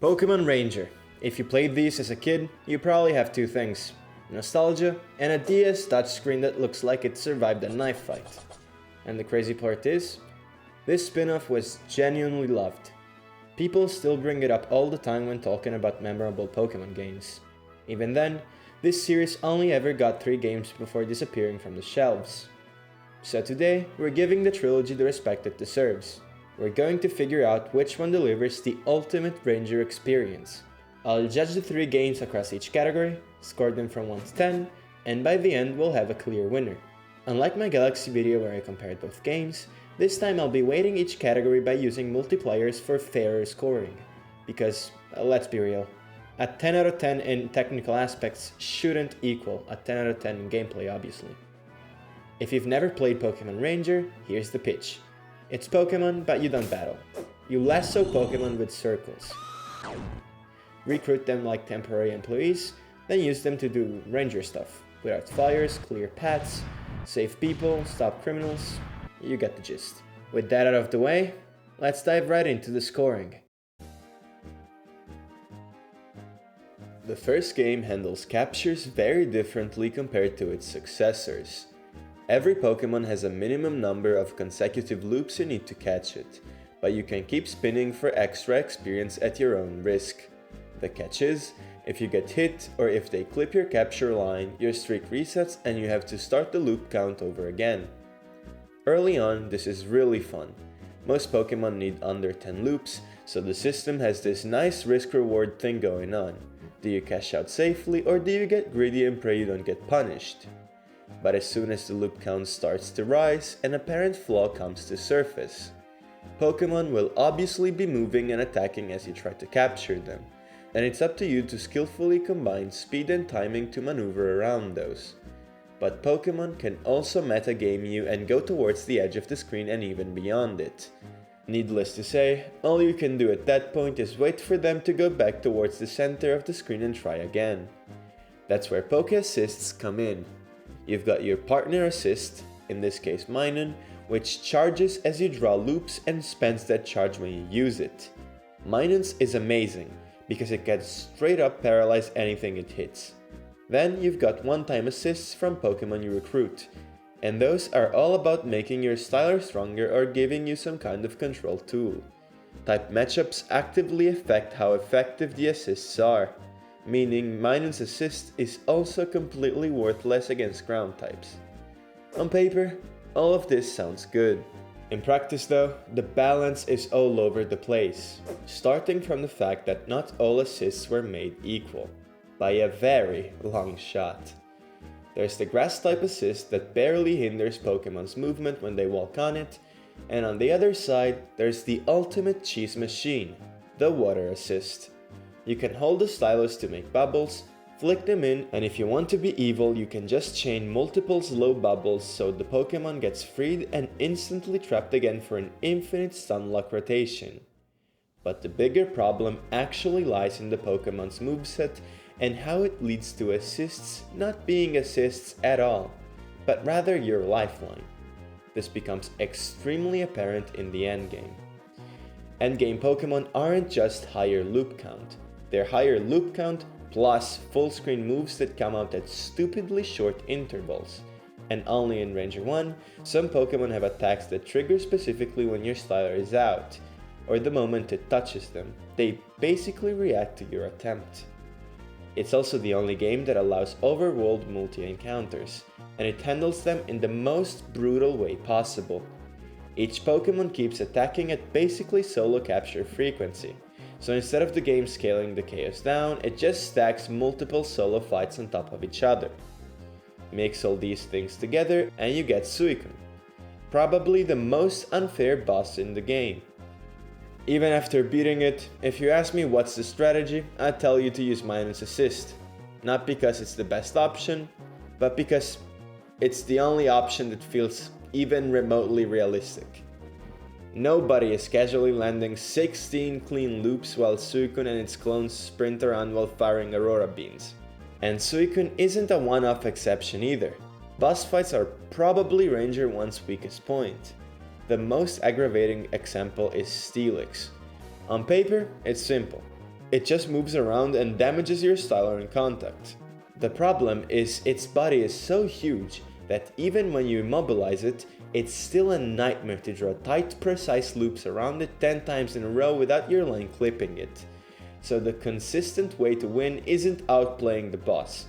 Pokémon Ranger. If you played these as a kid, you probably have two things: nostalgia and a DS touchscreen that looks like it survived a knife fight. And the crazy part is, this spin-off was genuinely loved. People still bring it up all the time when talking about memorable Pokémon games. Even then, this series only ever got 3 games before disappearing from the shelves. So today, we're giving the trilogy the respect it deserves. We're going to figure out which one delivers the ultimate Ranger experience. I'll judge the 3 games across each category, score them from 1 to 10, and by the end we'll have a clear winner. Unlike my Galaxy video where I compared both games, this time I'll be weighting each category by using multipliers for fairer scoring. Because, let's be real, a 10 out of 10 in technical aspects shouldn't equal a 10 out of 10 in gameplay, obviously. If you've never played Pokémon Ranger, here's the pitch. It's Pokémon, but you don't battle. You lasso Pokémon with circles. Recruit them like temporary employees, then use them to do Ranger stuff. Put out fires, clear paths, save people, stop criminals. You get the gist. With that out of the way, let's dive right into the scoring. The first game handles captures very differently compared to its successors. Every Pokémon has a minimum number of consecutive loops you need to catch it, but you can keep spinning for extra experience at your own risk. The catch is, if you get hit or if they clip your capture line, your streak resets and you have to start the loop count over again. Early on, this is really fun. Most Pokémon need under 10 loops, so the system has this nice risk-reward thing going on. Do you cash out safely or do you get greedy and pray you don't get punished? But as soon as the loop count starts to rise, an apparent flaw comes to surface. Pokémon will obviously be moving and attacking as you try to capture them, and it's up to you to skillfully combine speed and timing to maneuver around those. But Pokémon can also metagame you and go towards the edge of the screen and even beyond it. Needless to say, all you can do at that point is wait for them to go back towards the center of the screen and try again. That's where Poké Assists come in. You've got your partner assist, in this case Minun, which charges as you draw loops and spends that charge when you use it. Minun's is amazing, because it can straight up paralyze anything it hits. Then you've got one-time assists from Pokémon you recruit, and those are all about making your styler stronger or giving you some kind of control tool. Type matchups actively affect how effective the assists are, meaning Minun's assist is also completely worthless against ground types. On paper, all of this sounds good. In practice though, the balance is all over the place, starting from the fact that not all assists were made equal, by a very long shot. There's the grass type assist that barely hinders Pokémon's movement when they walk on it, and on the other side, there's the ultimate cheese machine, the water assist. You can hold the stylus to make bubbles, flick them in, and if you want to be evil, you can just chain multiple slow bubbles so the Pokémon gets freed and instantly trapped again for an infinite stun lock rotation. But the bigger problem actually lies in the Pokémon's moveset and how it leads to assists not being assists at all, but rather your lifeline. This becomes extremely apparent in the endgame. Endgame Pokémon aren't just higher loop count. They're higher loop count plus full screen moves that come out at stupidly short intervals. And only in Ranger 1, some Pokémon have attacks that trigger specifically when your styler is out, or the moment it touches them. They basically react to your attempt. It's also the only game that allows overworld multi-encounters, and it handles them in the most brutal way possible. Each Pokémon keeps attacking at basically solo capture frequency. So instead of the game scaling the chaos down, it just stacks multiple solo fights on top of each other. Mix all these things together and you get Suicune, probably the most unfair boss in the game. Even after beating it, if you ask me what's the strategy, I'd tell you to use Minun's assist. Not because it's the best option, but because it's the only option that feels even remotely realistic. Nobody is casually landing 16 clean loops while Suicune and its clones sprint around while firing Aurora Beams. And Suicune isn't a one-off exception either. Boss fights are probably Ranger 1's weakest point. The most aggravating example is Steelix. On paper, it's simple. It just moves around and damages your styler in contact. The problem is its body is so huge that even when you immobilize it, it's still a nightmare to draw tight, precise loops around it 10 times in a row without your line clipping it. So the consistent way to win isn't outplaying the boss.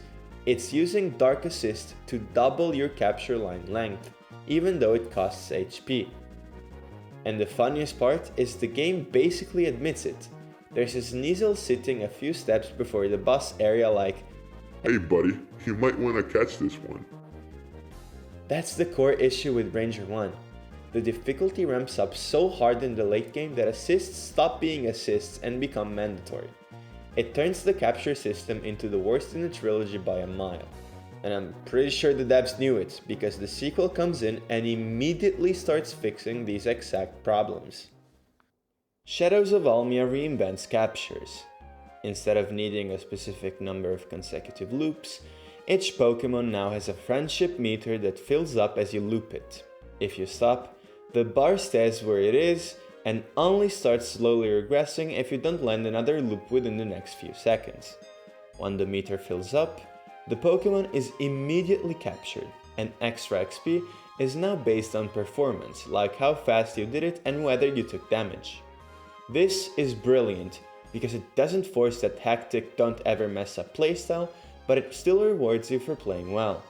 It's using Dark Assist to double your capture line length, even though it costs HP. And the funniest part is the game basically admits it. There's a Sneasel sitting a few steps before the boss area like, "Hey buddy, you might want to catch this one." That's the core issue with Ranger 1. The difficulty ramps up so hard in the late game that assists stop being assists and become mandatory. It turns the capture system into the worst in the trilogy by a mile. And I'm pretty sure the devs knew it, because the sequel comes in and immediately starts fixing these exact problems. Shadows of Almia reinvents captures. Instead of needing a specific number of consecutive loops, each Pokémon now has a friendship meter that fills up as you loop it. If you stop, the bar stays where it is and only starts slowly regressing if you don't land another loop within the next few seconds. When the meter fills up, the Pokémon is immediately captured, and extra XP is now based on performance, like how fast you did it and whether you took damage. This is brilliant because it doesn't force that hectic don't ever mess up playstyle, but it still rewards you for playing well.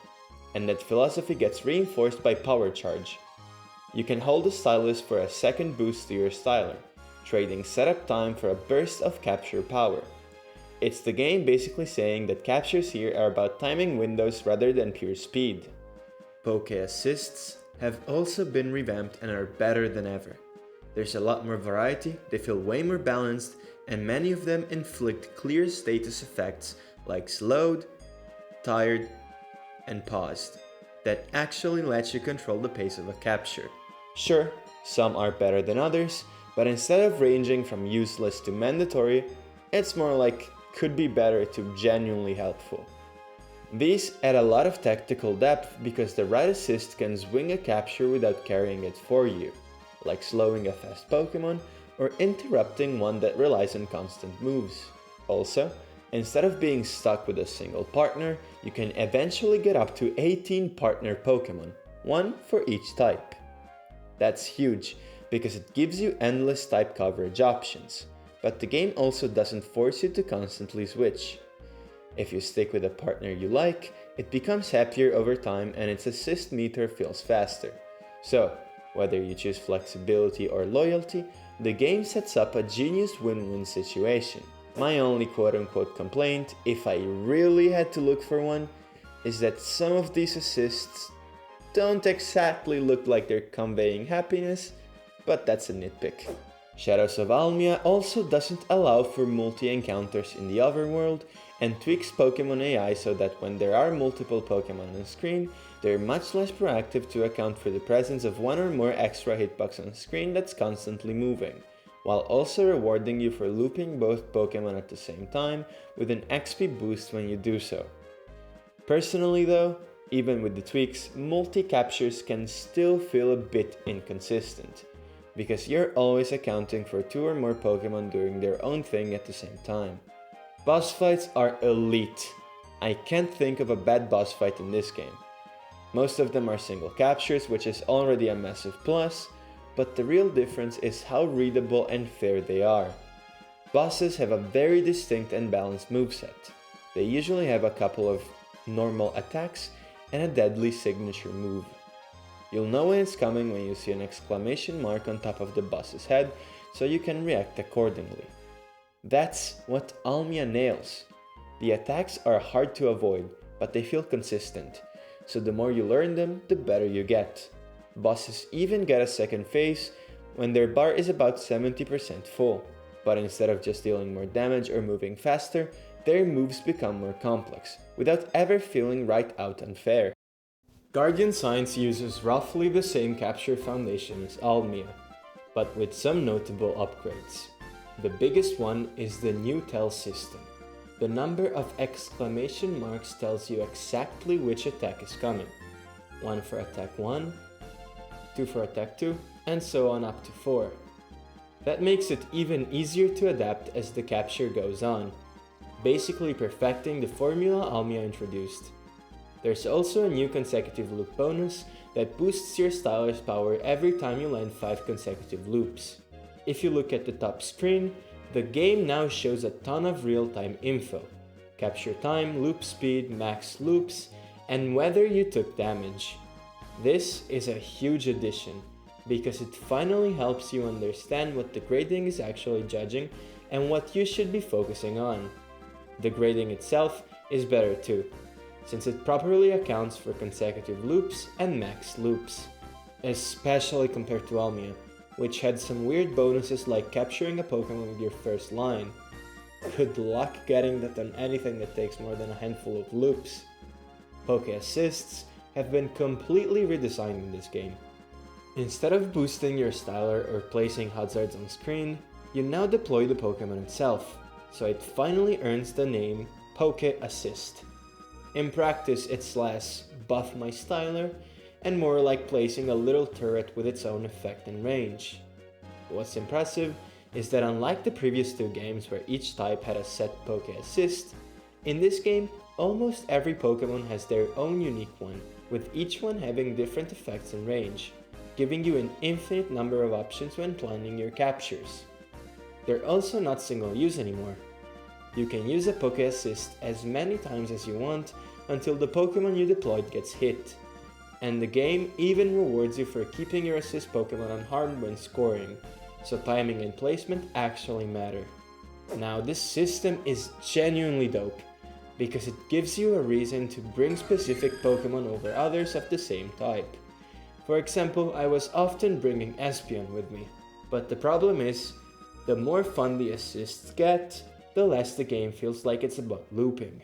And that philosophy gets reinforced by Power Charge. You can hold the stylus for a second boost to your styler, trading setup time for a burst of capture power. It's the game basically saying that captures here are about timing windows rather than pure speed. Poké assists have also been revamped and are better than ever. There's a lot more variety, they feel way more balanced, and many of them inflict clear status effects like slowed, tired, and paused, that actually lets you control the pace of a capture. Sure, some are better than others, but instead of ranging from useless to mandatory, it's more like could be better to genuinely helpful. These add a lot of tactical depth because the right assist can swing a capture without carrying it for you, like slowing a fast Pokémon or interrupting one that relies on constant moves. Also, instead of being stuck with a single partner, you can eventually get up to 18 partner Pokémon, one for each type. That's huge, because it gives you endless type coverage options, but the game also doesn't force you to constantly switch. If you stick with a partner you like, it becomes happier over time and its assist meter feels faster. So, whether you choose flexibility or loyalty, the game sets up a genius win-win situation. My only quote-unquote complaint, if I really had to look for one, is that some of these assists don't exactly look like they're conveying happiness, but that's a nitpick. Shadows of Almia also doesn't allow for multi-encounters in the overworld and tweaks Pokémon AI so that when there are multiple Pokémon on screen, they're much less proactive to account for the presence of one or more extra hitbox on screen that's constantly moving, while also rewarding you for looping both Pokémon at the same time with an XP boost when you do so. Personally though, even with the tweaks, multi-captures can still feel a bit inconsistent, because you're always accounting for 2 or more Pokémon doing their own thing at the same time. Boss fights are elite. I can't think of a bad boss fight in this game. Most of them are single captures, which is already a massive plus, but the real difference is how readable and fair they are. Bosses have a very distinct and balanced moveset. They usually have a couple of normal attacks and a deadly signature move. You'll know when it's coming when you see an exclamation mark on top of the boss's head, so you can react accordingly. That's what Almia nails. The attacks are hard to avoid, but they feel consistent, so the more you learn them, the better you get. Bosses even get a second phase when their bar is about 70% full, but instead of just dealing more damage or moving faster, their moves become more complex, without ever feeling right out unfair. Guardian Science uses roughly the same capture foundation as Almia, but with some notable upgrades. The biggest one is the new tell system. The number of exclamation marks tells you exactly which attack is coming. 1 for attack 1, 2 for attack 2, and so on up to 4. That makes it even easier to adapt as the capture goes on, basically perfecting the formula Almia introduced. There's also a new consecutive loop bonus that boosts your styler's power every time you land 5 consecutive loops. If you look at the top screen, the game now shows a ton of real-time info: capture time, loop speed, max loops, and whether you took damage. This is a huge addition, because it finally helps you understand what the grading is actually judging and what you should be focusing on. The grading itself is better too, since it properly accounts for consecutive loops and max loops, especially compared to Almia, which had some weird bonuses like capturing a Pokémon with your first line. Good luck getting that on anything that takes more than a handful of loops. Poke Assists have been completely redesigned in this game. Instead of boosting your styler or placing hazards on screen, you now deploy the Pokémon itself, so it finally earns the name Poke Assist. In practice, it's less buff my styler and more like placing a little turret with its own effect and range. What's impressive is that unlike the previous 2 games where each type had a set Poke Assist, in this game almost every Pokémon has their own unique one, with each one having different effects and range, giving you an infinite number of options when planning your captures. They're also not single use anymore. You can use a Poke Assist as many times as you want until the Pokémon you deployed gets hit, and the game even rewards you for keeping your assist Pokémon unharmed when scoring, so timing and placement actually matter. Now this system is genuinely dope, because it gives you a reason to bring specific Pokémon over others of the same type. For example, I was often bringing Espeon with me, but the problem is, the more fun the assists get, the less the game feels like it's about looping.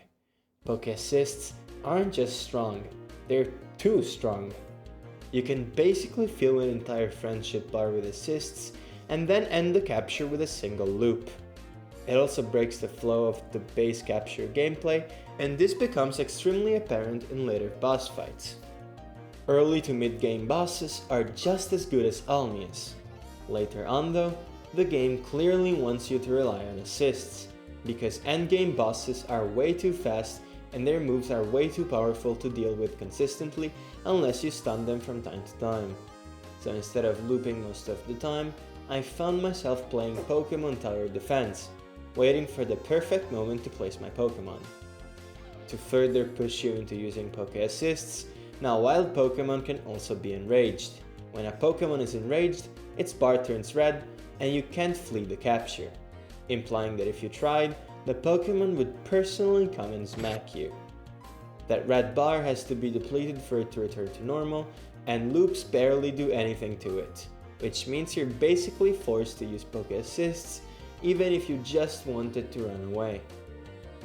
Poke Assists aren't just strong, they're too strong. You can basically fill an entire friendship bar with assists and then end the capture with a single loop. It also breaks the flow of the base capture gameplay, and this becomes extremely apparent in later boss fights. Early to mid-game bosses are just as good as Almia's. Later on though, the game clearly wants you to rely on assists, because endgame bosses are way too fast and their moves are way too powerful to deal with consistently unless you stun them from time to time. So instead of looping most of the time, I found myself playing Pokémon Tower Defense, waiting for the perfect moment to place my Pokémon. To further push you into using Poke Assists, now wild Pokémon can also be enraged. When a Pokémon is enraged, its bar turns red and you can't flee the capture, implying that if you tried, the Pokémon would personally come and smack you. That red bar has to be depleted for it to return to normal, and loops barely do anything to it, which means you're basically forced to use Poke Assists even if you just wanted to run away.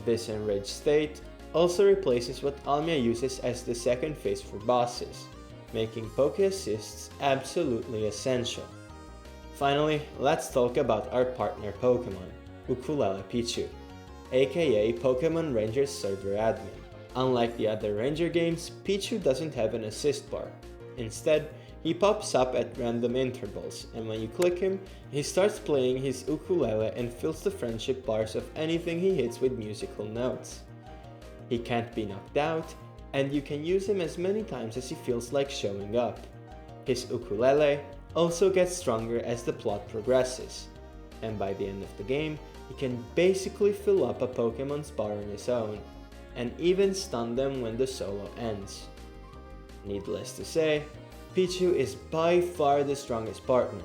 This enraged state also replaces what Almia uses as the second phase for bosses, making Poke Assists absolutely essential. Finally, let's talk about our partner Pokémon, Ukulele Pichu, aka Pokémon Ranger's server admin. Unlike the other Ranger games, Pichu doesn't have an assist bar. Instead, he pops up at random intervals, and when you click him, he starts playing his ukulele and fills the friendship bars of anything he hits with musical notes. He can't be knocked out, and you can use him as many times as he feels like showing up. His ukulele also gets stronger as the plot progresses, and by the end of the game, he can basically fill up a Pokémon's bar on his own, and even stun them when the solo ends. Needless to say, Pichu is by far the strongest partner,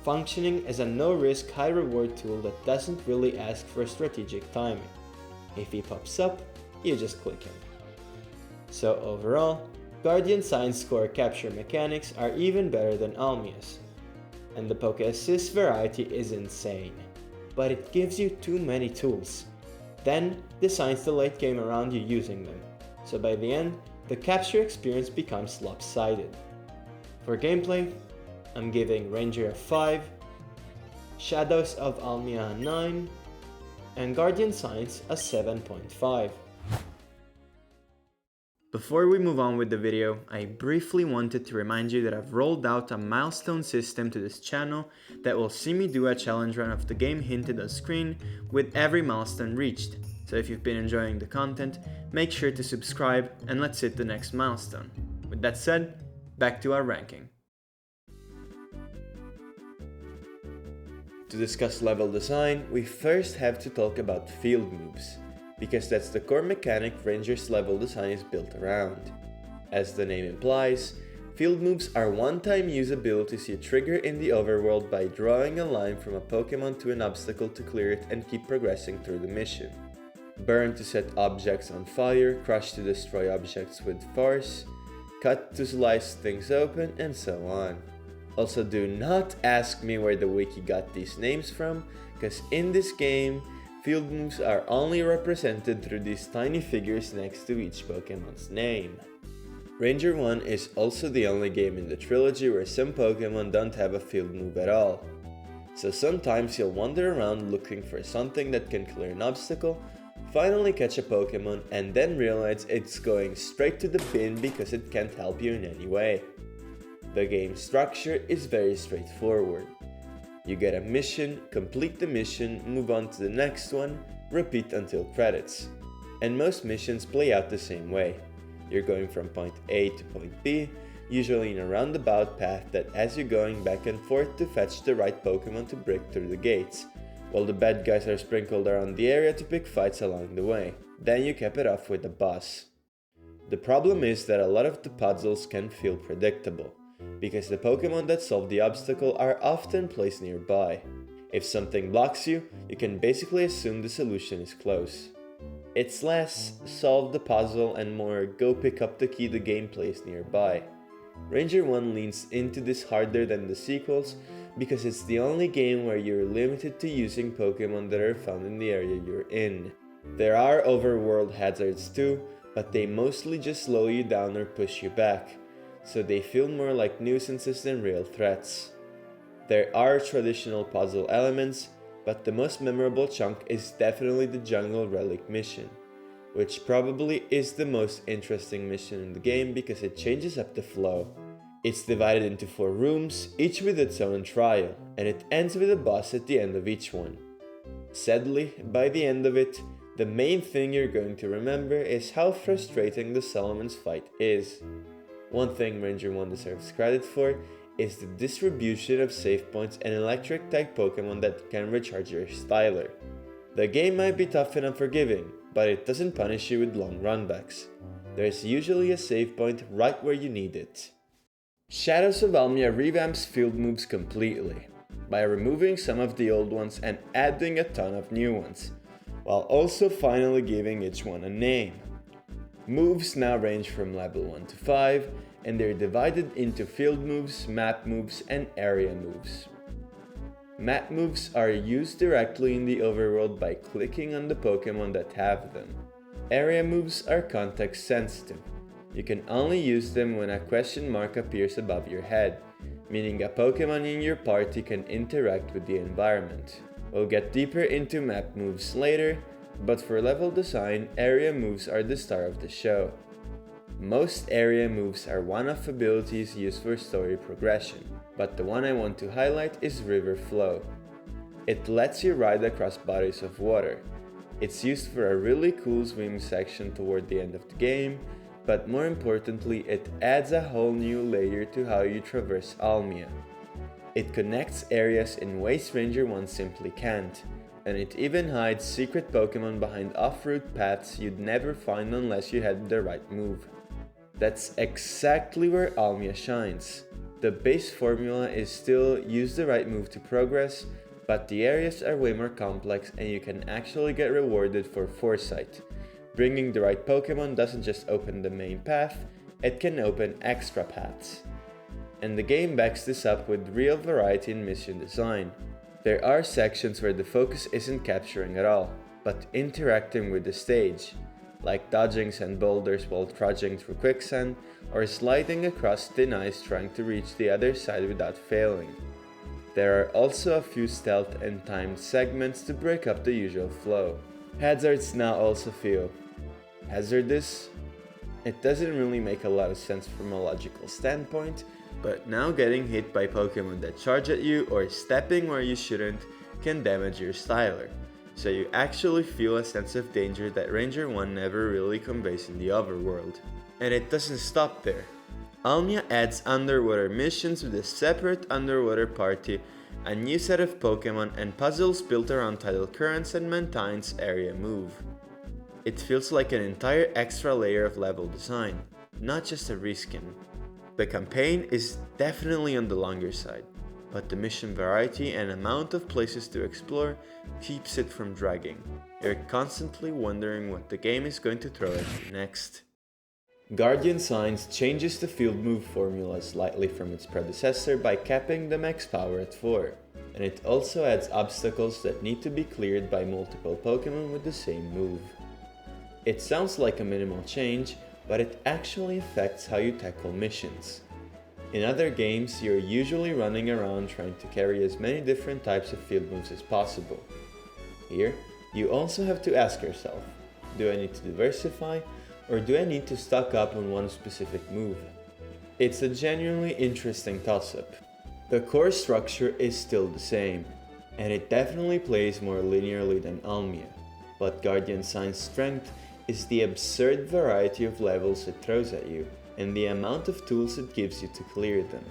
functioning as a no-risk, high-reward tool that doesn't really ask for strategic timing. If he pops up, you just click him. So overall, Guardian Sign's score capture mechanics are even better than Almia's, and the Poke Assist variety is insane, but it gives you too many tools, then designs the late game around you using them, so by the end, the capture experience becomes lopsided. For gameplay, I'm giving Ranger a 5, Shadows of Almia a 9, and Guardian Signs a 7.5. Before we move on with the video, I briefly wanted to remind you that I've rolled out a milestone system to this channel that will see me do a challenge run of the game hinted on screen with every milestone reached. So if you've been enjoying the content, make sure to subscribe and let's hit the next milestone. With that said, back to our ranking. To discuss level design, we first have to talk about field moves, because that's the core mechanic Ranger's level design is built around. As the name implies, field moves are one-time use abilities you trigger in the overworld by drawing a line from a Pokémon to an obstacle to clear it and keep progressing through the mission. Burn to set objects on fire, crush to destroy objects with force, cut to slice things open, and so on. Also, do not ask me where the wiki got these names from, because in this game, field moves are only represented through these tiny figures next to each Pokemon's name. Ranger 1 is also the only game in the trilogy where some Pokemon don't have a field move at all. So sometimes you'll wander around looking for something that can clear an obstacle, finally catch a Pokemon, and then realize it's going straight to the bin because it can't help you in any way. The game structure is very straightforward. You get a mission, complete the mission, move on to the next one, repeat until credits. And most missions play out the same way. You're going from point A to point B, usually in a roundabout path that has you going back and forth to fetch the right Pokemon to break through the gates, while the bad guys are sprinkled around the area to pick fights along the way. Then you cap it off with a boss. The problem is that a lot of the puzzles can feel predictable, because the Pokemon that solve the obstacle are often placed nearby. If something blocks you, you can basically assume the solution is close. It's less solve the puzzle and more go pick up the key the game placed nearby. Ranger 1 leans into this harder than the sequels because it's the only game where you're limited to using Pokemon that are found in the area you're in. There are overworld hazards too, but they mostly just slow you down or push you back, so they feel more like nuisances than real threats. There are traditional puzzle elements, but the most memorable chunk is definitely the Jungle Relic mission, which probably is the most interesting mission in the game because it changes up the flow. It's divided into 4 rooms, each with its own trial, and it ends with a boss at the end of each one. Sadly, by the end of it, the main thing you're going to remember is how frustrating the Solomon's fight is. One thing Ranger 1 deserves credit for is the distribution of save points and electric type Pokemon that can recharge your styler. The game might be tough and unforgiving, but it doesn't punish you with long runbacks. There's usually a save point right where you need it. Shadows of Almia revamps field moves completely, by removing some of the old ones and adding a ton of new ones, while also finally giving each one a name. Moves now range from level 1 to 5, and they're divided into field moves, map moves, and area moves. Map moves are used directly in the overworld by clicking on the Pokemon that have them. Area moves are context sensitive. You can only use them when a question mark appears above your head, meaning a Pokemon in your party can interact with the environment. We'll get deeper into map moves later, but for level design, area moves are the star of the show. Most area moves are one-off abilities used for story progression, but the one I want to highlight is River Flow. It lets you ride across bodies of water. It's used for a really cool swim section toward the end of the game, but more importantly, it adds a whole new layer to how you traverse Almia. It connects areas in ways Ranger 1 simply can't, and it even hides secret Pokemon behind off-route paths you'd never find unless you had the right move. That's exactly where Almia shines. The base formula is still use the right move to progress, but the areas are way more complex and you can actually get rewarded for foresight. Bringing the right Pokemon doesn't just open the main path, it can open extra paths. And the game backs this up with real variety in mission design. There are sections where the focus isn't capturing at all, but interacting with the stage, like dodging sand boulders while trudging through quicksand, or sliding across thin ice trying to reach the other side without failing. There are also a few stealth and timed segments to break up the usual flow. Hazards now also feel hazardous, It doesn't really make a lot of sense from a logical standpoint, but now getting hit by Pokemon that charge at you or stepping where you shouldn't can damage your styler, so you actually feel a sense of danger that Ranger 1 never really conveys in the overworld. And it doesn't stop there. Almia adds underwater missions with a separate underwater party, a new set of Pokemon, and puzzles built around tidal currents and Mantine's area move. It feels like an entire extra layer of level design, not just a reskin. The campaign is definitely on the longer side, but the mission variety and amount of places to explore keeps it from dragging. You're constantly wondering what the game is going to throw at you next. Guardian Signs changes the field move formula slightly from its predecessor by capping the max power at 4, and it also adds obstacles that need to be cleared by multiple Pokemon with the same move. It sounds like a minimal change, but it actually affects how you tackle missions. In other games, you're usually running around trying to carry as many different types of field moves as possible. Here, you also have to ask yourself, do I need to diversify, or do I need to stock up on one specific move? It's a genuinely interesting toss-up. The core structure is still the same, and it definitely plays more linearly than Almia, but Guardian Sign's strength is the absurd variety of levels it throws at you, and the amount of tools it gives you to clear them.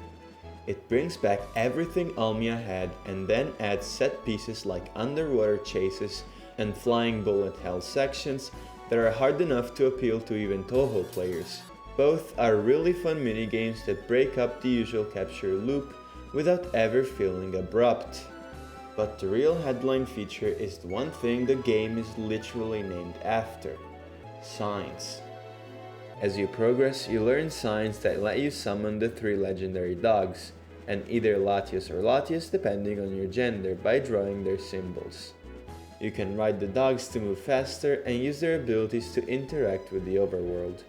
It brings back everything Almia had and then adds set pieces like underwater chases and flying bullet hell sections that are hard enough to appeal to even Toho players. Both are really fun minigames that break up the usual capture loop without ever feeling abrupt. But the real headline feature is the one thing the game is literally named after: signs. As you progress, you learn signs that let you summon the 3 legendary dogs, and either Latios or Latias depending on your gender, by drawing their symbols. You can ride the dogs to move faster and use their abilities to interact with the overworld.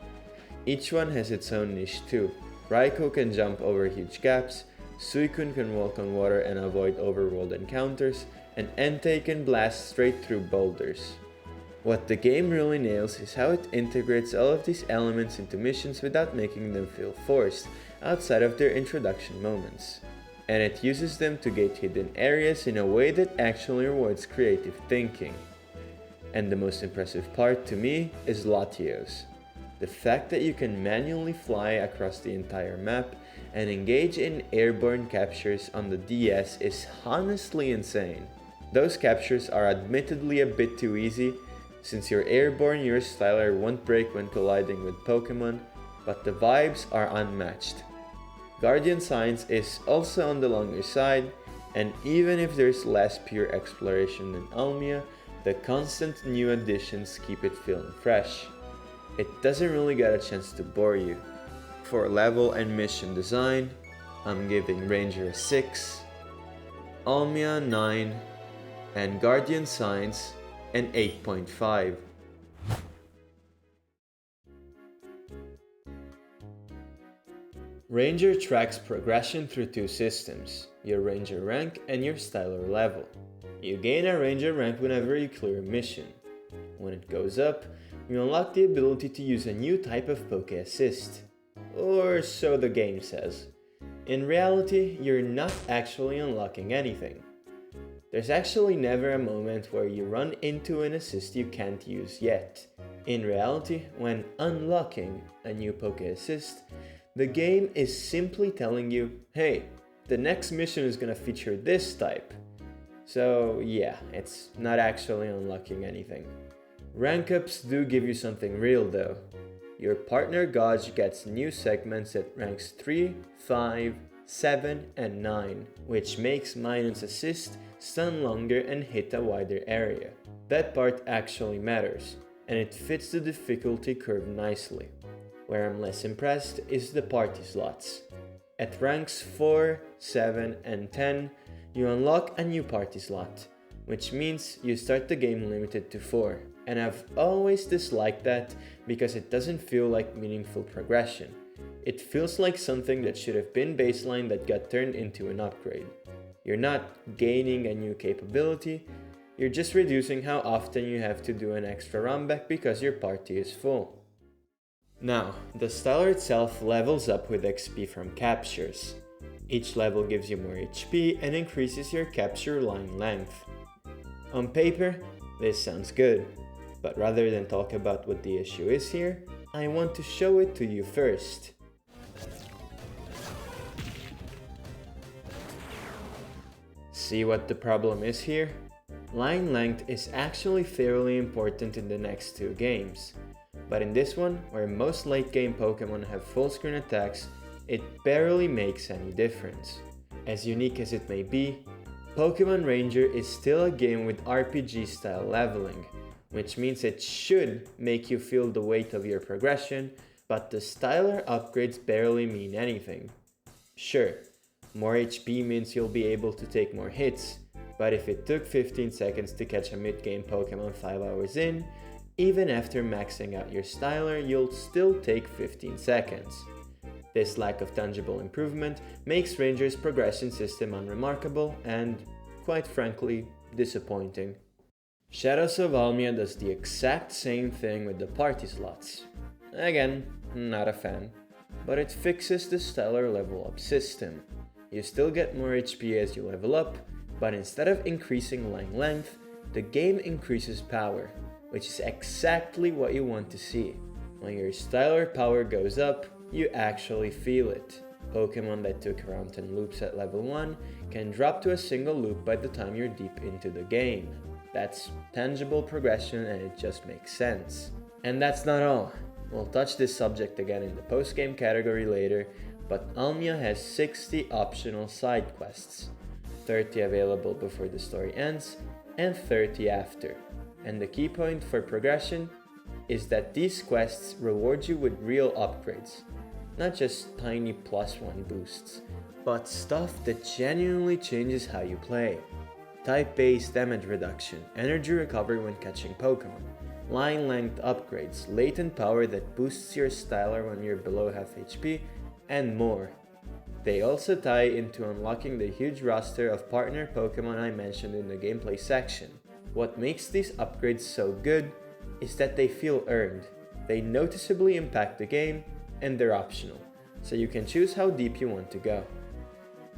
Each one has its own niche too. Raikou can jump over huge gaps, Suicune can walk on water and avoid overworld encounters, and Entei can blast straight through boulders. What the game really nails is how it integrates all of these elements into missions without making them feel forced outside of their introduction moments. And it uses them to gate hidden areas in a way that actually rewards creative thinking. And the most impressive part to me is Latios. The fact that you can manually fly across the entire map and engage in airborne captures on the DS is honestly insane. Those captures are admittedly a bit too easy, since you're airborne, your styler won't break when colliding with Pokemon, but the vibes are unmatched. Guardian Signs is also on the longer side, and even if there's less pure exploration than Almia, the constant new additions keep it feeling fresh. It doesn't really get a chance to bore you. For level and mission design, I'm giving Ranger a 6, Almia 9, and Guardian Signs an 8.5. Ranger tracks progression through 2 systems, your Ranger rank and your styler level. You gain a Ranger rank whenever you clear a mission. When it goes up, you unlock the ability to use a new type of Poke Assist. Or so the game says. In reality, you're not actually unlocking anything. There's actually never a moment where you run into an assist you can't use yet. In reality, when unlocking a new Poke Assist, the game is simply telling you, hey, the next mission is gonna feature this type. So yeah, it's not actually unlocking anything. Rank ups do give you something real though. Your partner Gauge gets new segments at ranks 3, 5, 7, and 9, which makes Minun's assist stun longer and hit a wider area. That part actually matters, and it fits the difficulty curve nicely. Where I'm less impressed is the party slots. At ranks 4, 7, and 10, you unlock a new party slot, which means you start the game limited to 4, and I've always disliked that because it doesn't feel like meaningful progression. It feels like something that should have been baseline that got turned into an upgrade. You're not gaining a new capability, you're just reducing how often you have to do an extra run back because your party is full. Now, the styler itself levels up with XP from captures. Each level gives you more HP and increases your capture line length. On paper, this sounds good, but rather than talk about what the issue is here, I want to show it to you first. See what the problem is here? Line length is actually fairly important in the next two games, but in this one, where most late game Pokemon have full screen attacks, it barely makes any difference. As unique as it may be, Pokémon Ranger is still a game with RPG style leveling, which means it should make you feel the weight of your progression, but the styler upgrades barely mean anything. Sure, more HP means you'll be able to take more hits, but if it took 15 seconds to catch a mid-game Pokemon 5 hours in, even after maxing out your styler, you'll still take 15 seconds. This lack of tangible improvement makes Ranger's progression system unremarkable and, quite frankly, disappointing. Shadows of Almia does the exact same thing with the party slots. Again, not a fan, but it fixes the styler level up system. You still get more HP as you level up, but instead of increasing line length, the game increases power, which is exactly what you want to see. When your styler power goes up, you actually feel it. Pokemon that took around 10 loops at level 1 can drop to a single loop by the time you're deep into the game. That's tangible progression and it just makes sense. And that's not all. We'll touch this subject again in the post-game category later, but Almia has 60 optional side quests, 30 available before the story ends, and 30 after. And the key point for progression is that these quests reward you with real upgrades, not just tiny +1 boosts, but stuff that genuinely changes how you play. Type-based damage reduction, energy recovery when catching Pokemon, line length upgrades, latent power that boosts your styler when you're below half HP, and more. They also tie into unlocking the huge roster of partner Pokemon I mentioned in the gameplay section. What makes these upgrades so good is that they feel earned. They noticeably impact the game, and they're optional, so you can choose how deep you want to go.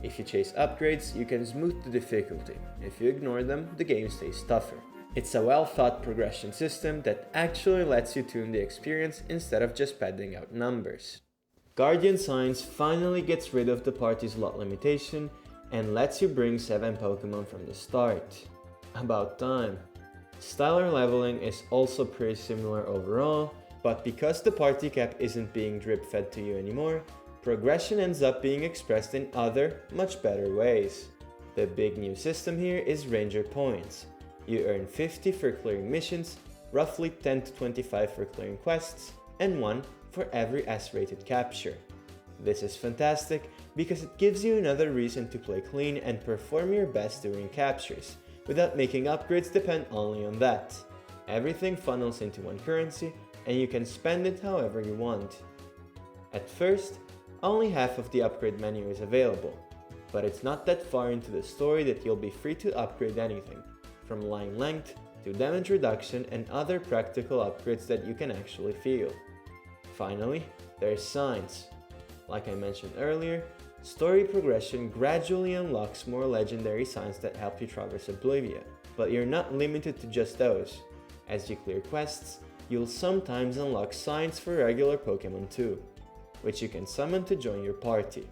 If you chase upgrades, you can smooth the difficulty. If you ignore them, the game stays tougher. It's a well-thought progression system that actually lets you tune the experience instead of just padding out numbers. Guardian Signs finally gets rid of the party slot limitation and lets you bring 7 Pokemon from the start. About time. Styler leveling is also pretty similar overall, but because the party cap isn't being drip-fed to you anymore, progression ends up being expressed in other, much better ways. The big new system here is Ranger points. You earn 50 for clearing missions, roughly 10 to 25 for clearing quests, and 1 for every S-rated capture. This is fantastic because it gives you another reason to play clean and perform your best during captures, without making upgrades depend only on that. Everything funnels into one currency, and you can spend it however you want. At first, only half of the upgrade menu is available, but it's not that far into the story that you'll be free to upgrade anything, from line length to damage reduction and other practical upgrades that you can actually feel. Finally, there's signs. Like I mentioned earlier, story progression gradually unlocks more legendary signs that help you traverse Oblivia, but you're not limited to just those. As you clear quests, you'll sometimes unlock signs for regular Pokemon too, which you can summon to join your party.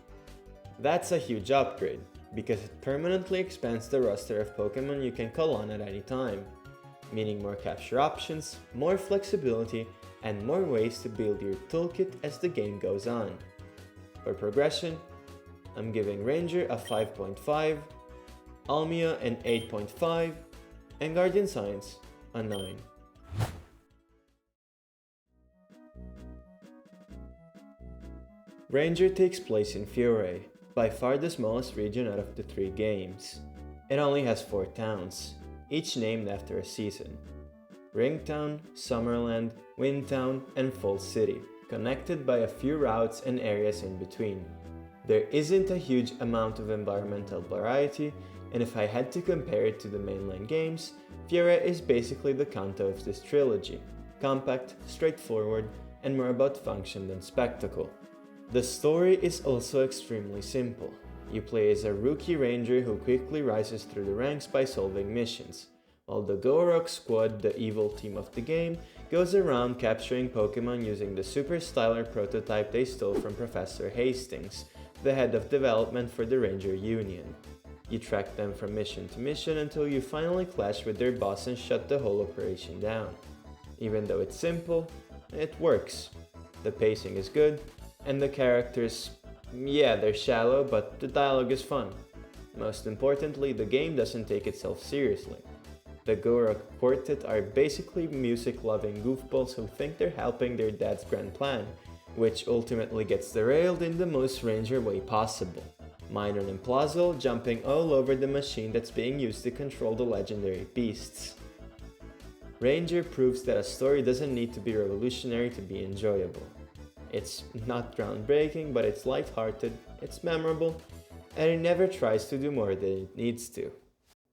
That's a huge upgrade, because it permanently expands the roster of Pokemon you can call on at any time, meaning more capture options, more flexibility, and more ways to build your toolkit as the game goes on. For progression, I'm giving Ranger a 5.5, Almia an 8.5, and Guardian Signs a 9. Ranger takes place in Fiore, by far the smallest region out of the 3 games. It only has 4 towns, each named after a season: Ringtown, Summerland, Windtown, and Fall City, connected by a few routes and areas in between. There isn't a huge amount of environmental variety, and if I had to compare it to the mainline games, Fiore is basically the Kanto of this trilogy: compact, straightforward, and more about function than spectacle. The story is also extremely simple. You play as a rookie ranger who quickly rises through the ranks by solving missions, while the Gorok squad, the evil team of the game, goes around capturing Pokémon using the Super Styler prototype they stole from Professor Hastings, the head of development for the Ranger Union. You track them from mission to mission until you finally clash with their boss and shut the whole operation down. Even though it's simple, it works. The pacing is good, and the characters, yeah, they're shallow, but the dialogue is fun. Most importantly, the game doesn't take itself seriously. The Gorok Quartet are basically music-loving goofballs who think they're helping their dad's grand plan, which ultimately gets derailed in the most Ranger way possible. Minor and Plazzle jumping all over the machine that's being used to control the legendary beasts. Ranger proves that a story doesn't need to be revolutionary to be enjoyable. It's not groundbreaking, but it's lighthearted, it's memorable, and it never tries to do more than it needs to.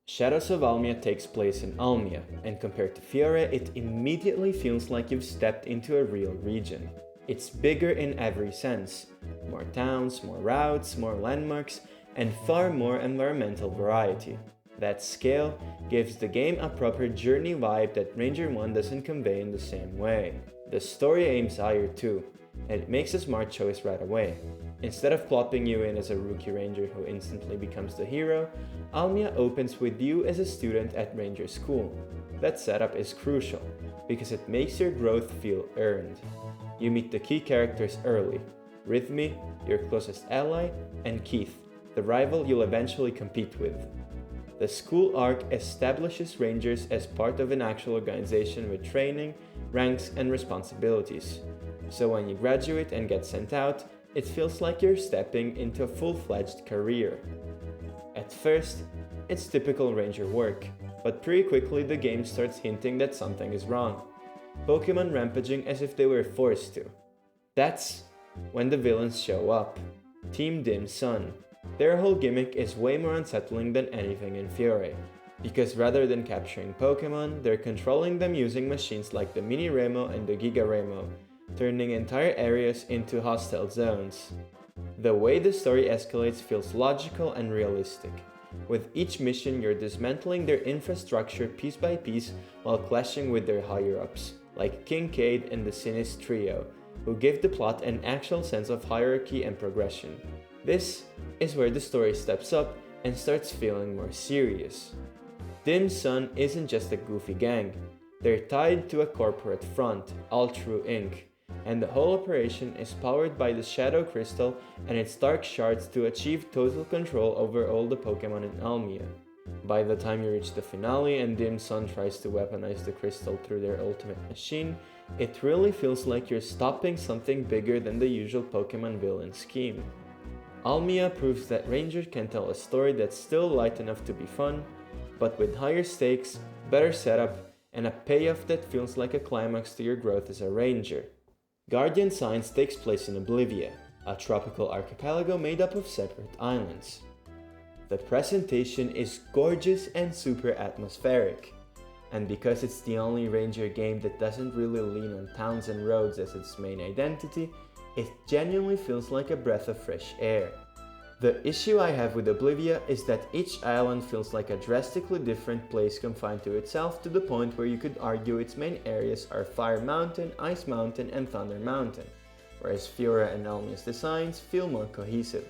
Shadows of Almia takes place in Almia, and compared to Fiore, it immediately feels like you've stepped into a real region. It's bigger in every sense. More towns, more routes, more landmarks, and far more environmental variety. That scale gives the game a proper journey vibe that Ranger 1 doesn't convey in the same way. The story aims higher too, and it makes a smart choice right away. Instead of plopping you in as a rookie ranger who instantly becomes the hero, Almia opens with you as a student at Ranger School. That setup is crucial, because it makes your growth feel earned. You meet the key characters early: Rhythmi, your closest ally, and Keith, the rival you'll eventually compete with. The school arc establishes Rangers as part of an actual organization with training, ranks, and responsibilities. So when you graduate and get sent out, it feels like you're stepping into a full-fledged career. At first, it's typical Ranger work, but pretty quickly the game starts hinting that something is wrong. Pokémon rampaging as if they were forced to. That's when the villains show up. Team Dim Sun. Their whole gimmick is way more unsettling than anything in Fiore, because rather than capturing Pokémon, they're controlling them using machines like the Mini Remo and the Giga Remo, turning entire areas into hostile zones. The way the story escalates feels logical and realistic. With each mission, you're dismantling their infrastructure piece by piece while clashing with their higher-ups, like Kincaid and the Sinis trio, who give the plot an actual sense of hierarchy and progression. This is where the story steps up and starts feeling more serious. Dim Sun isn't just a goofy gang. They're tied to a corporate front, Altru Inc., and the whole operation is powered by the Shadow Crystal and its dark shards to achieve total control over all the Pokémon in Almia. By the time you reach the finale and Dim Sun tries to weaponize the crystal through their ultimate machine, it really feels like you're stopping something bigger than the usual Pokémon villain scheme. Almia proves that Ranger can tell a story that's still light enough to be fun, but with higher stakes, better setup, and a payoff that feels like a climax to your growth as a Ranger. Guardian Signs takes place in Oblivia, a tropical archipelago made up of separate islands. The presentation is gorgeous and super atmospheric, and because it's the only Ranger game that doesn't really lean on towns and roads as its main identity, it genuinely feels like a breath of fresh air. The issue I have with Oblivia is that each island feels like a drastically different place confined to itself, to the point where you could argue its main areas are Fire Mountain, Ice Mountain, and Thunder Mountain, whereas Fiora and Almia's designs feel more cohesive.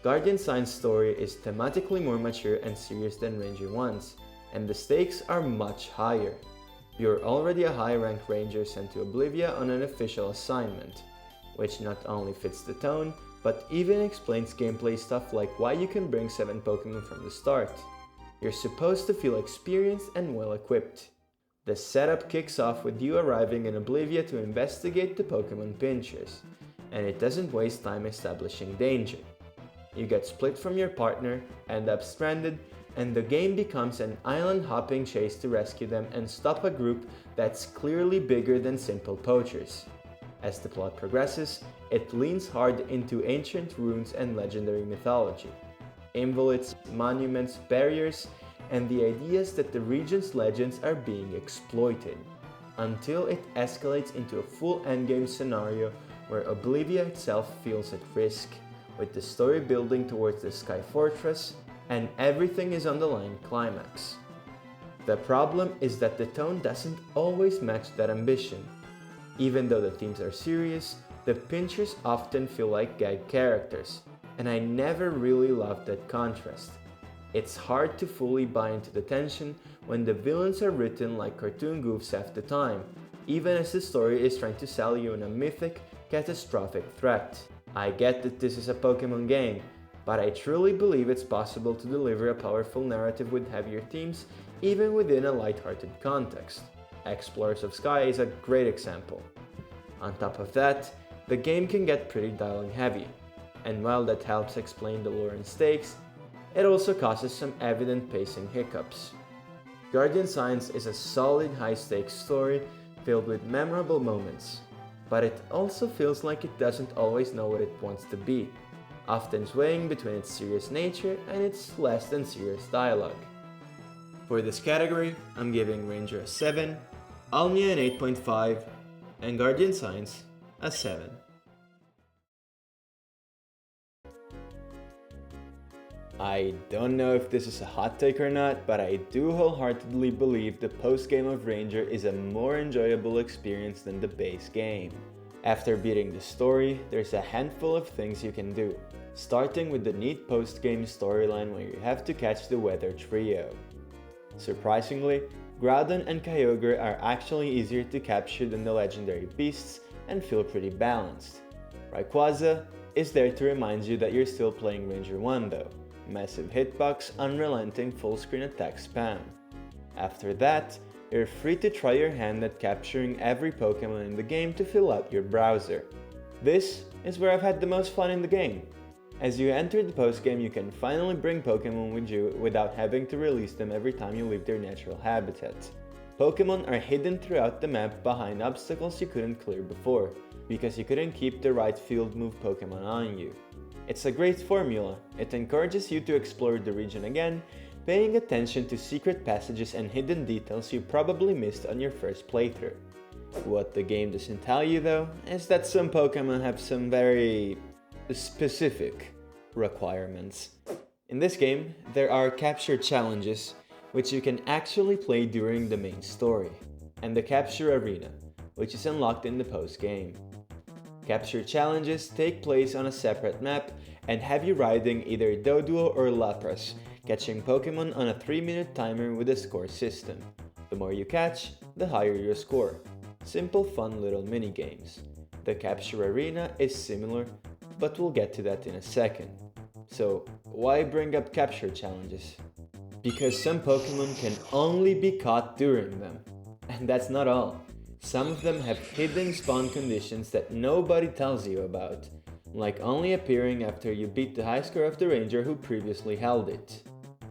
Guardian Sign's story is thematically more mature and serious than Ranger 1's, and the stakes are much higher. You're already a high-ranked Ranger sent to Oblivia on an official assignment, which not only fits the tone, but even explains gameplay stuff like why you can bring 7 Pokémon from the start. You're supposed to feel experienced and well equipped. The setup kicks off with you arriving in Oblivia to investigate the Pokémon Pinchers, and it doesn't waste time establishing danger. You get split from your partner, end up stranded, and the game becomes an island-hopping chase to rescue them and stop a group that's clearly bigger than simple poachers. As the plot progresses, it leans hard into ancient runes and legendary mythology, invalids, monuments, barriers, and the ideas that the region's legends are being exploited. until it escalates into a full endgame scenario where Oblivia itself feels at risk, with the story building towards the Sky Fortress and everything is on the line climax. The problem is that the tone doesn't always match that ambition. Even though the themes are serious, the pinchers often feel like gag characters, and I never really loved that contrast. It's hard to fully buy into the tension when the villains are written like cartoon goofs half the time, even as the story is trying to sell you on a mythic, catastrophic threat. I get that this is a Pokémon game, but I truly believe it's possible to deliver a powerful narrative with heavier themes even within a lighthearted context. Explorers of Sky is a great example. On top of that, the game can get pretty dialogue heavy, and while that helps explain the lore and stakes, it also causes some evident pacing hiccups. Guardian Science is a solid high-stakes story filled with memorable moments, but it also feels like it doesn't always know what it wants to be, often swaying between its serious nature and its less than serious dialogue. For this category, I'm giving Ranger a 7, Almia an 8.5, and Guardian Science a 7. I don't know if this is a hot take or not, but I do wholeheartedly believe the post-game of Ranger is a more enjoyable experience than the base game. After beating the story, there's a handful of things you can do, starting with the neat post-game storyline where you have to catch the weather trio. Surprisingly, Groudon and Kyogre are actually easier to capture than the legendary beasts and feel pretty balanced. Rayquaza is there to remind you that you're still playing Ranger 1 though. Massive hitbox, unrelenting full-screen attack spam. After that, you're free to try your hand at capturing every Pokémon in the game to fill out your browser. This is where I've had the most fun in the game. As you enter the postgame, you can finally bring Pokémon with you without having to release them every time you leave their natural habitat. Pokémon are hidden throughout the map behind obstacles you couldn't clear before, because you couldn't keep the right field move Pokémon on you. It's a great formula. It encourages you to explore the region again, paying attention to secret passages and hidden details you probably missed on your first playthrough. What the game doesn't tell you though, is that some Pokémon have some very specific requirements. In this game, there are capture challenges, which you can actually play during the main story, and the capture arena, which is unlocked in the post-game. Capture challenges take place on a separate map and have you riding either Doduo or Lapras, catching Pokémon on a 3-minute timer with a score system. The more you catch, the higher your score. Simple fun little mini-games. The capture arena is similar, but we'll get to that in a second. So, why bring up capture challenges? Because some Pokémon can only be caught during them. And that's not all. Some of them have hidden spawn conditions that nobody tells you about, like only appearing after you beat the high score of the ranger who previously held it.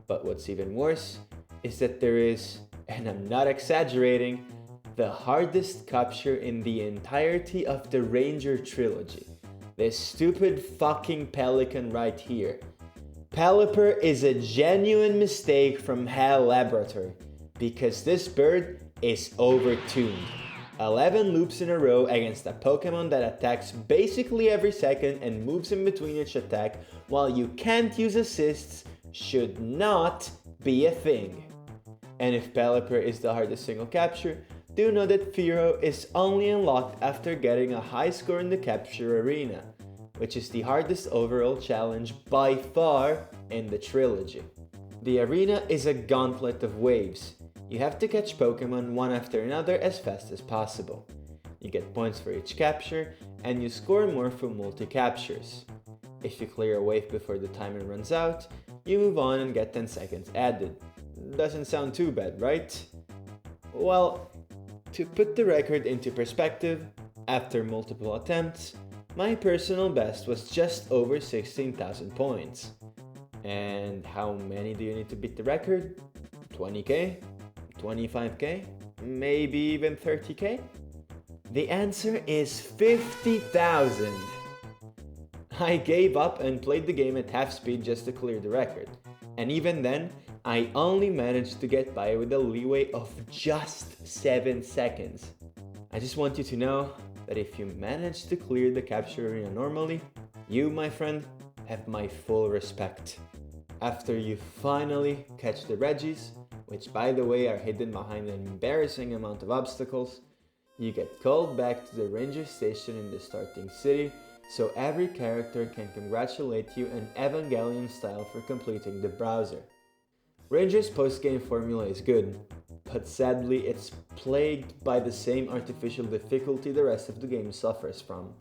But what's even worse is that there is, and I'm not exaggerating, the hardest capture in the entirety of the Ranger trilogy. This stupid fucking pelican right here. Pelipper is a genuine mistake from HAL Laboratory, because this bird is overtuned. 11 loops in a row against a Pokémon that attacks basically every second and moves in between each attack while you can't use assists should not be a thing. And if Pelipper is the hardest single capture, do know that Fearow is only unlocked after getting a high score in the capture arena, which is the hardest overall challenge by far in the trilogy. The arena is a gauntlet of waves. You have to catch Pokémon one after another as fast as possible. You get points for each capture, and you score more for multi-captures. If you clear a wave before the timer runs out, you move on and get 10 seconds added. Doesn't sound too bad, right? Well, to put the record into perspective, after multiple attempts, my personal best was just over 16,000 points. And how many do you need to beat the record? 20k? 25k? Maybe even 30k? The answer is 50,000! I gave up and played the game at half speed just to clear the record. And even then, I only managed to get by with a leeway of just 7 seconds. I just want you to know that if you manage to clear the capture arena normally, you, my friend, have my full respect. After you finally catch the Reggies, which by the way are hidden behind an embarrassing amount of obstacles, you get called back to the ranger station in the starting city, so every character can congratulate you in Evangelion style for completing the browser. Ranger's post-game formula is good, but sadly it's plagued by the same artificial difficulty the rest of the game suffers from.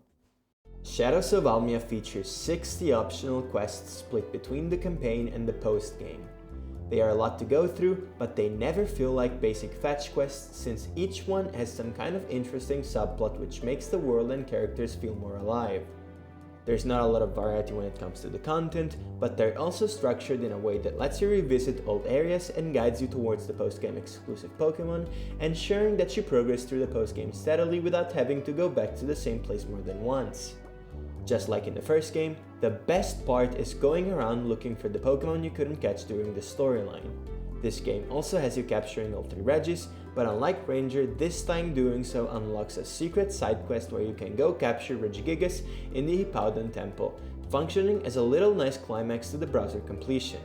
Shadows of Almia features 60 optional quests split between the campaign and the post-game. They are a lot to go through, but they never feel like basic fetch quests since each one has some kind of interesting subplot which makes the world and characters feel more alive. There's not a lot of variety when it comes to the content, but they're also structured in a way that lets you revisit old areas and guides you towards the post-game exclusive Pokémon, ensuring that you progress through the post-game steadily without having to go back to the same place more than once. Just like in the first game, the best part is going around looking for the Pokémon you couldn't catch during the storyline. This game also has you capturing all 3 Reggies, but unlike Ranger, this time doing so unlocks a secret side quest where you can go capture Regigigas in the Hippowdon Temple, functioning as a little nice climax to the browser completion.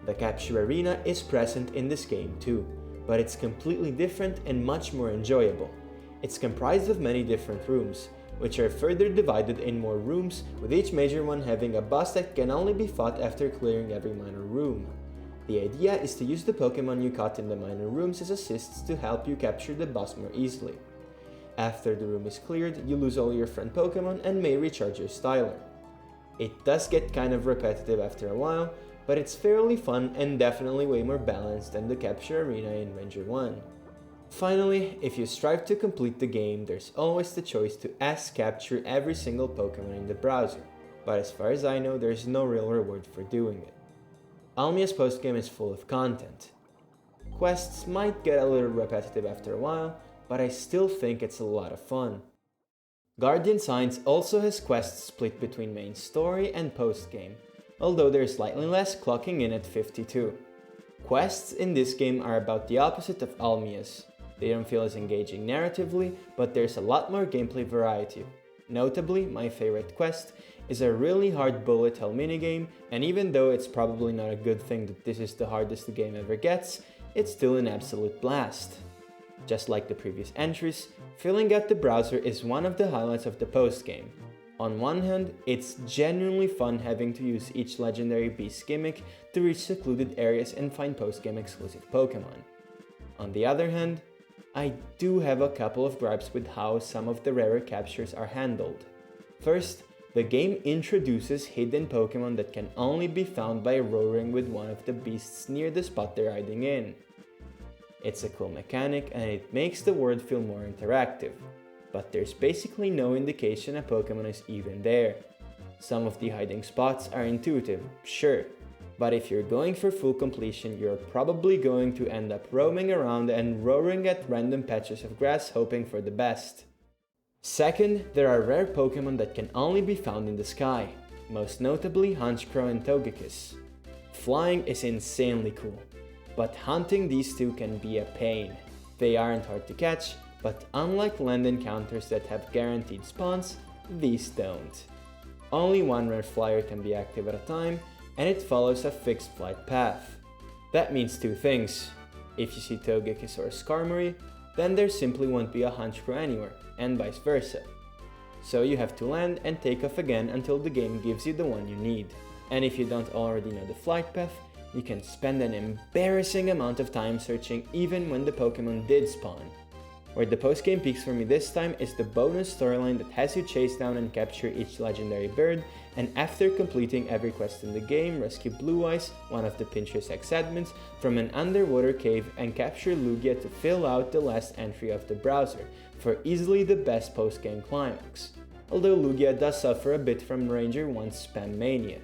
The capture arena is present in this game too, but it's completely different and much more enjoyable. It's comprised of many different rooms, which are further divided in more rooms, with each major one having a boss that can only be fought after clearing every minor room. The idea is to use the Pokémon you caught in the minor rooms as assists to help you capture the boss more easily. After the room is cleared, you lose all your friend Pokémon and may recharge your styler. It does get kind of repetitive after a while, but it's fairly fun and definitely way more balanced than the capture arena in Ranger 1. Finally, if you strive to complete the game, there's always the choice to capture every single Pokémon in the browser, but as far as I know, there's no real reward for doing it. Almia's postgame is full of content. Quests might get a little repetitive after a while, but I still think it's a lot of fun. Guardian Signs also has quests split between main story and postgame, although there's slightly less, clocking in at 52. Quests in this game are about the opposite of Almia's. They don't feel as engaging narratively, but there's a lot more gameplay variety. Notably, my favorite quest is a really hard bullet hell minigame, and even though it's probably not a good thing that this is the hardest the game ever gets, it's still an absolute blast. Just like the previous entries, filling out the browser is one of the highlights of the postgame. On one hand, it's genuinely fun having to use each legendary beast gimmick to reach secluded areas and find postgame exclusive Pokémon. On the other hand, I do have a couple of gripes with how some of the rarer captures are handled. First, the game introduces hidden Pokémon that can only be found by roaring with one of the beasts near the spot they're hiding in. It's a cool mechanic and it makes the world feel more interactive, but there's basically no indication a Pokémon is even there. Some of the hiding spots are intuitive, sure, but if you're going for full completion, you're probably going to end up roaming around and roaring at random patches of grass hoping for the best. Second, there are rare Pokémon that can only be found in the sky, most notably Honchkrow and Togekiss. Flying is insanely cool, but hunting these two can be a pain. They aren't hard to catch, but unlike land encounters that have guaranteed spawns, these don't. Only one rare flyer can be active at a time, and it follows a fixed flight path. That means two things. If you see Togekiss or Skarmory, then there simply won't be a Honchkrow anywhere, and vice versa. So you have to land and take off again until the game gives you the one you need. And if you don't already know the flight path, you can spend an embarrassing amount of time searching even when the Pokémon did spawn. Where the postgame peaks for me this time is the bonus storyline that has you chase down and capture each legendary bird, and after completing every quest in the game, rescue Blue Eyes, one of the Pinterest ex-admins, from an underwater cave and capture Lugia to fill out the last entry of the browser, for easily the best postgame climax. Although Lugia does suffer a bit from Ranger 1's spam mania.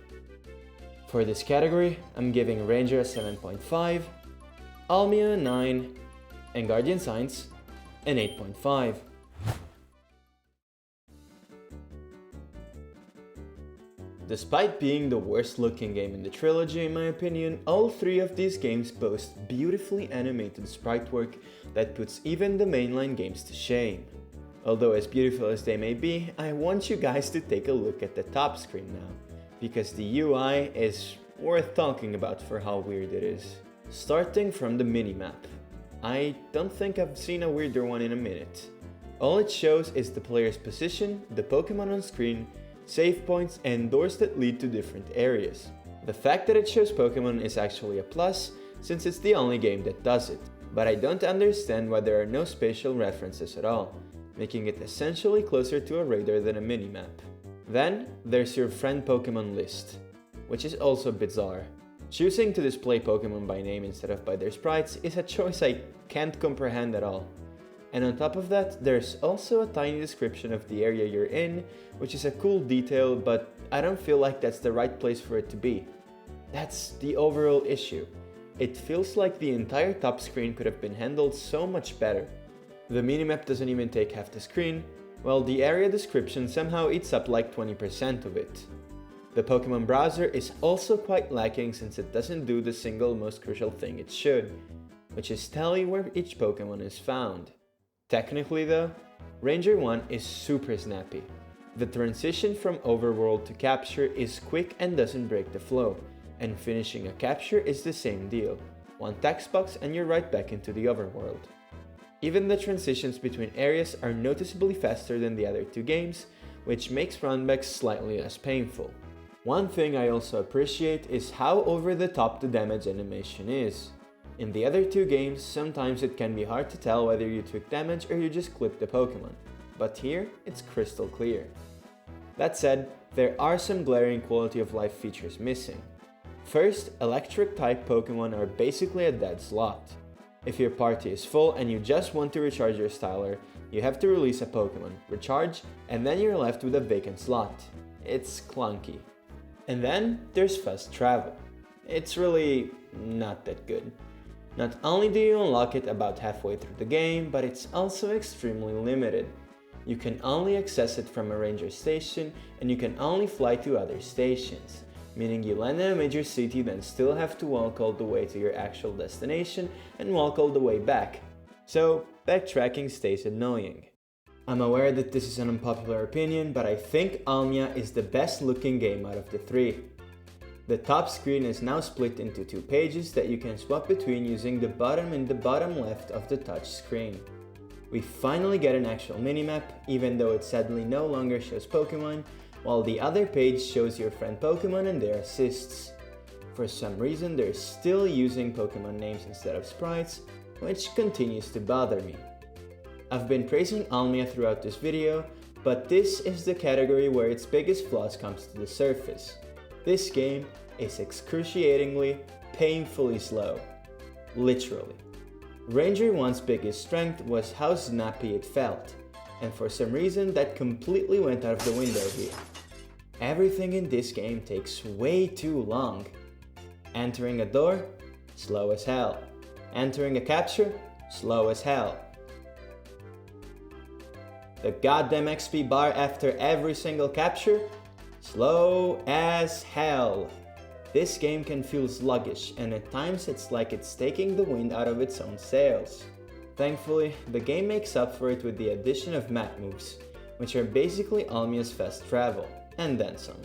For this category, I'm giving Ranger a 7.5, Almia a 9, and Guardian Signs an 8.5. Despite being the worst looking game in the trilogy in my opinion, all three of these games boast beautifully animated sprite work that puts even the mainline games to shame. Although as beautiful as they may be, I want you guys to take a look at the top screen now, because the UI is worth talking about for how weird it is. Starting from the minimap. I don't think I've seen a weirder one in a minute. All it shows is the player's position, the Pokémon on screen, save points, and doors that lead to different areas. The fact that it shows Pokémon is actually a plus, since it's the only game that does it, but I don't understand why there are no spatial references at all, making it essentially closer to a radar than a minimap. Then, there's your friend Pokémon list, which is also bizarre. Choosing to display Pokémon by name instead of by their sprites is a choice I can't comprehend at all. And on top of that, there's also a tiny description of the area you're in, which is a cool detail, but I don't feel like that's the right place for it to be. That's the overall issue. It feels like the entire top screen could have been handled so much better. The minimap doesn't even take half the screen, while the area description somehow eats up like 20% of it. The Pokémon browser is also quite lacking since it doesn't do the single most crucial thing it should, which is tell you where each Pokémon is found. Technically though, Ranger 1 is super snappy. The transition from overworld to capture is quick and doesn't break the flow, and finishing a capture is the same deal. One text box and you're right back into the overworld. Even the transitions between areas are noticeably faster than the other two games, which makes runbacks slightly less painful. One thing I also appreciate is how over the top the damage animation is. In the other two games, sometimes it can be hard to tell whether you took damage or you just clipped the Pokémon, but here it's crystal clear. That said, there are some glaring quality of life features missing. First, electric type Pokémon are basically a dead slot. If your party is full and you just want to recharge your styler, you have to release a Pokémon, recharge, and then you're left with a vacant slot. It's clunky. And then there's fast travel. It's really not that good. Not only do you unlock it about halfway through the game, but it's also extremely limited. You can only access it from a ranger station, and you can only fly to other stations, meaning you land in a major city then still have to walk all the way to your actual destination and walk all the way back. So backtracking stays annoying. I'm aware that this is an unpopular opinion, but I think Almia is the best looking game out of the three. The top screen is now split into two pages that you can swap between using the bottom and the bottom left of the touch screen. We finally get an actual minimap, even though it sadly no longer shows Pokémon, while the other page shows your friend Pokémon and their assists. For some reason they're still using Pokémon names instead of sprites, which continues to bother me. I've been praising Almia throughout this video, but this is the category where its biggest flaws comes to the surface. This game is excruciatingly, painfully slow. Literally. Ranger 1's biggest strength was how snappy it felt, and for some reason that completely went out of the window here. Everything in this game takes way too long. Entering a door? Slow as hell. Entering a capture? Slow as hell. The goddamn XP bar after every single capture? Slow as hell. This game can feel sluggish, and at times it's like it's taking the wind out of its own sails. Thankfully, the game makes up for it with the addition of map moves, which are basically Almia's fast travel, and then some.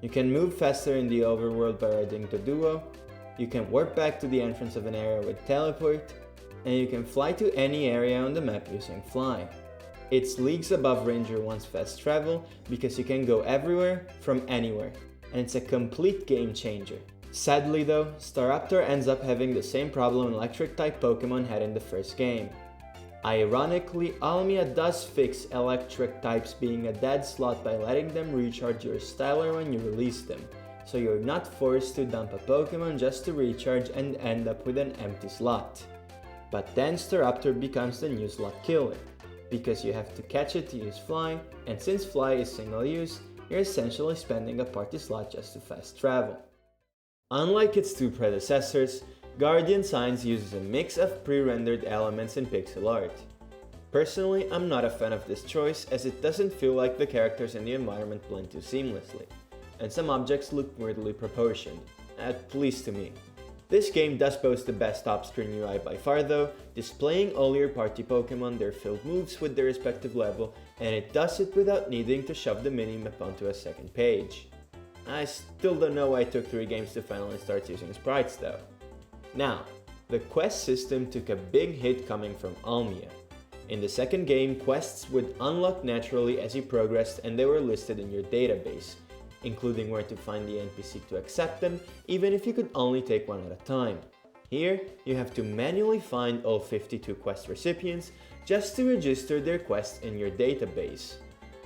You can move faster in the overworld by riding the duo, you can warp back to the entrance of an area with teleport, and you can fly to any area on the map using fly. It's leagues above Ranger 1's fast travel because you can go everywhere from anywhere, and it's a complete game changer. Sadly though, Staraptor ends up having the same problem electric type Pokémon had in the first game. Ironically, Almia does fix electric types being a dead slot by letting them recharge your styler when you release them, so you're not forced to dump a Pokémon just to recharge and end up with an empty slot. But then Staraptor becomes the new slot killer, because you have to catch it to use fly, and since fly is single use, you're essentially spending a party slot just to fast travel. Unlike its two predecessors, Guardian Signs uses a mix of pre-rendered elements and pixel art. Personally, I'm not a fan of this choice as it doesn't feel like the characters and the environment blend too seamlessly. and some objects look weirdly proportioned, at least to me. This game does boast the best top-screen UI by far though, displaying all your party Pokemon their filled moves with their respective level, and it does it without needing to shove the minimap onto a second page. I still don't know why it took 3 games to finally start using sprites though. Now, the quest system took a big hit coming from Almia. In the second game, quests would unlock naturally as you progressed and they were listed in your database, including where to find the NPC to accept them, even if you could only take one at a time. Here, you have to manually find all 52 quest recipients just to register their quests in your database.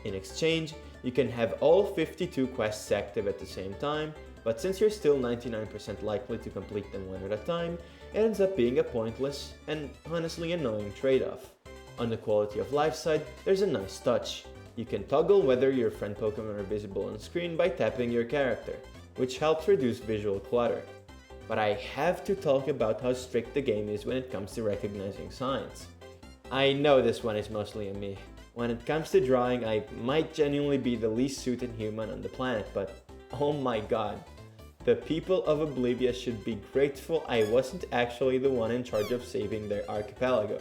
In exchange, you can have all 52 quests active at the same time, but since you're still 99% likely to complete them one at a time, it ends up being a pointless and honestly annoying trade-off. On the quality of life side, there's a nice touch. You can toggle whether your friend Pokemon are visible on screen by tapping your character, which helps reduce visual clutter. But I have to talk about how strict the game is when it comes to recognizing signs. I know this one is mostly a me. When it comes to drawing, I might genuinely be the least suited human on the planet, but oh my god. The people of Oblivia should be grateful I wasn't actually the one in charge of saving their archipelago.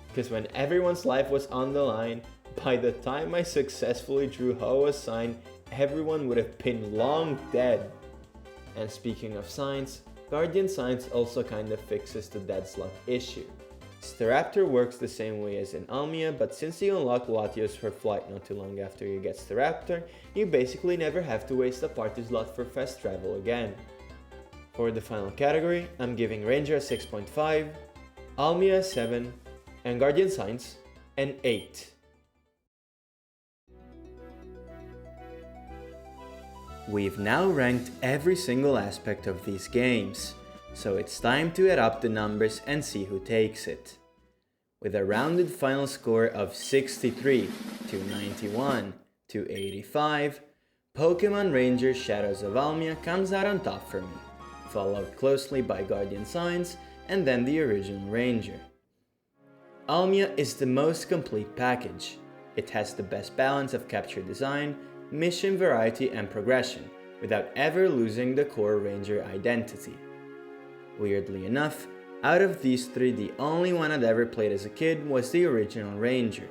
Because when everyone's life was on the line, by the time I successfully drew Hoa's sign, everyone would have been long dead. And speaking of signs, Guardian Signs also kind of fixes the dead slot issue. Staraptor works the same way as in Almia, but since you unlock Latios for flight not too long after you get Staraptor, you basically never have to waste a party slot for fast travel again. For the final category, I'm giving Ranger a 6.5, Almia a 7, and Guardian Signs an 8. We've now ranked every single aspect of these games, so it's time to add up the numbers and see who takes it. With a rounded final score of 63 to 91 to 85, Pokémon Ranger Shadows of Almia comes out on top for me, followed closely by Guardian Signs and then the original Ranger. Almia is the most complete package. It has the best balance of capture design, mission variety and progression, without ever losing the core Ranger identity. Weirdly enough, out of these 3, the only one I'd ever played as a kid was the original Ranger.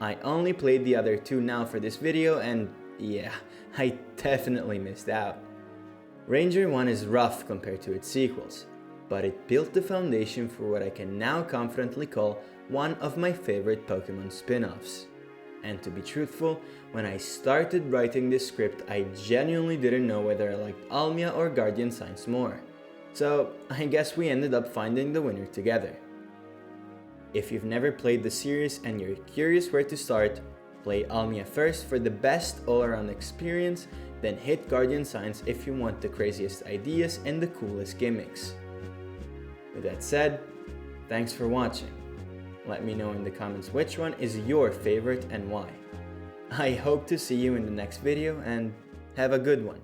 I only played the other 2 now for this video and yeah, I definitely missed out. Ranger 1 is rough compared to its sequels, but it built the foundation for what I can now confidently call one of my favorite Pokemon spin-offs. And to be truthful, when I started writing this script, I genuinely didn't know whether I liked Almia or Guardian Signs more. So I guess we ended up finding the winner together. If you've never played the series and you're curious where to start, play Almia first for the best all-around experience, then hit Guardian Signs if you want the craziest ideas and the coolest gimmicks. With that said, thanks for watching. Let me know in the comments which one is your favorite and why. I hope to see you in the next video and have a good one.